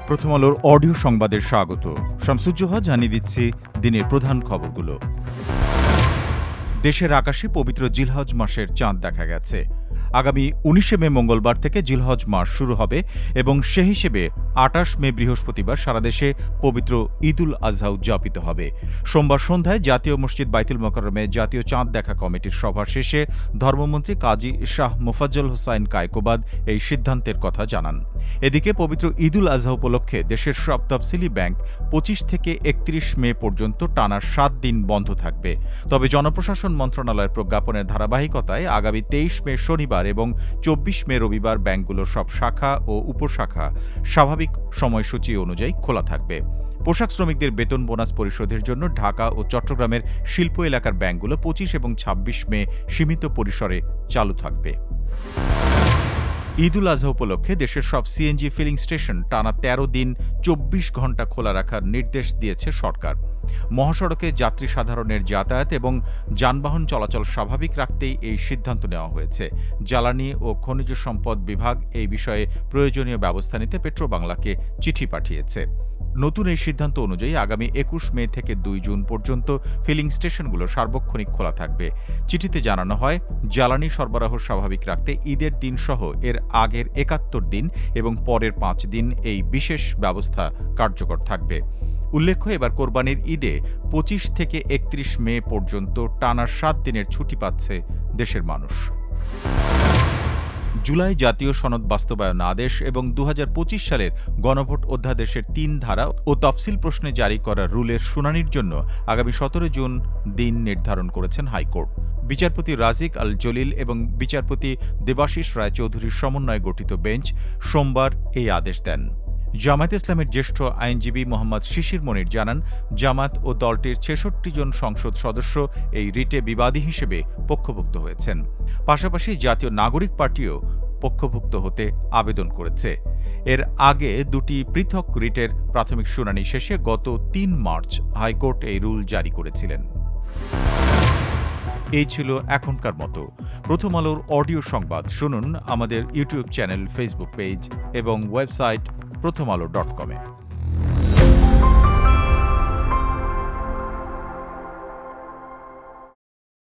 প্রথম আলোর অডিও সংবাদের স্বাগত। শামসুজ্জোহা জানিয়ে দিচ্ছি দিনের প্রধান খবরগুলো। দেশের আকাশে পবিত্র জিলহজ মাসের চাঁদ দেখা গেছে। আগামী ১৯ মে মঙ্গলবার থেকে জিলহজ মাস শুরু হবে এবং সে হিসেবে ২৮ মে বৃহস্পতিবার সারা দেশে পবিত্র ঈদুল আজহা উদযাপিত হবে। সোমবার সন্ধ্যায় জাতীয় মসজিদ বাইতুল মোকাররমে জাতীয় চাঁদ দেখা কমিটির সভা শেষে ধর্মমন্ত্রী কাজী শাহ মোফাজ্জল হোসাইন কায়কোবাদ এই সিদ্ধান্তের কথা জানান। এদিকে পবিত্র ঈদুল আজহা উপলক্ষে দেশের সব তফসিলি ব্যাংক ২৫ থেকে ৩১ মে পর্যন্ত টানা ৭ দিন বন্ধ থাকবে। তবে জনপ্রশাসন মন্ত্রণালয়ের প্রজ্ঞাপনের ধারাবাহিকতায় আগামী ২৩ মে শনিবার এবং ২৪ মে রবিবার ব্যাংকগুলোর সব শাখা ও উপশাখা স্বাভাবিক সময়সূচি অনুযায়ী খোলা থাকবে। পোশাক শ্রমিকদের বেতন বোনাস পরিশোধের জন্য ঢাকা ও চট্টগ্রামের শিল্প এলাকার ব্যাংকগুলো ২৫ এবং ২৬ মে সীমিত পরিসরে চালু থাকবে। ঈদুল আজহা উপলক্ষে দেশের সব সিএনজি ফিলিং স্টেশন টানা ১৩ দিন ২৪ ঘণ্টা খোলা রাখার নির্দেশ দিয়েছে সরকার। মহাসড়কে যাত্রী সাধারণের যাতায়াত এবং যানবাহন চলাচল স্বাভাবিক রাখতেই এই সিদ্ধান্ত নেওয়া হয়েছে। জ্বালানি ও খনিজ সম্পদ বিভাগ এই বিষয়ে প্রয়োজনীয় ব্যবস্থা নিতে পেট্রোবাংলাকে চিঠি পাঠিয়েছে। নতুন এই সিদ্ধান্ত অনুযায়ী আগামী ২১ মে থেকে ২ জুন পর্যন্ত ফিলিং স্টেশনগুলো সার্বক্ষণিক খোলা থাকবে। চিঠিতে জানানো হয়, জ্বালানি সরবরাহ স্বাভাবিক রাখতে ঈদের দিন সহ এর আগের ৭১ দিন এবং পরের ৫ দিন এই বিশেষ ব্যবস্থা কার্যকর থাকবে। উল্লেখ্য, এবার কোরবানির ঈদে ২৫ থেকে ৩১ মে পর্যন্ত টানা ৭ দিনের ছুটি পাচ্ছে দেশের মানুষ। জুলাই জাতীয় সনদ বাস্তবায়ন আদেশ এবং ২০২৫ সালের গণভোট অধ্যাদেশের ৩ ধারা ও তফসিল প্রশ্নে জারি করা রুলের শুনানির জন্য আগামী ১৭ জুন দিন নির্ধারণ করেছেন হাইকোর্ট। বিচারপতি রাজিক আল জলিল এবং বিচারপতি দেবাশিস রায়চৌধুরীর সমন্বয়ে গঠিত বেঞ্চ সোমবার এই আদেশ দেন। জামায়াতে ইসলামের জ্যেষ্ঠ আইনজীবী মোহাম্মদ শিশির মনির জানান, জামায়াত ও দলটির ৬৬ জন সংসদ সদস্য এই রিটে বিবাদী হিসেবে পক্ষভুক্ত হয়েছেন। পাশাপাশি জাতীয় নাগরিক পার্টিও পক্ষভুক্ত হতে আবেদন করেছে। এর আগে দুটি পৃথক রিটের প্রাথমিক শুনানি শেষে গত ৩ মার্চ হাইকোর্ট এই রুল জারি করেছিলেন। এই ছিল এখনকার মতো। প্রথম আলোর অডিও সংবাদ শুনুন আমাদের ইউটিউব চ্যানেল, ফেসবুক পেজ এবং ওয়েবসাইট prothomalo.com-এ।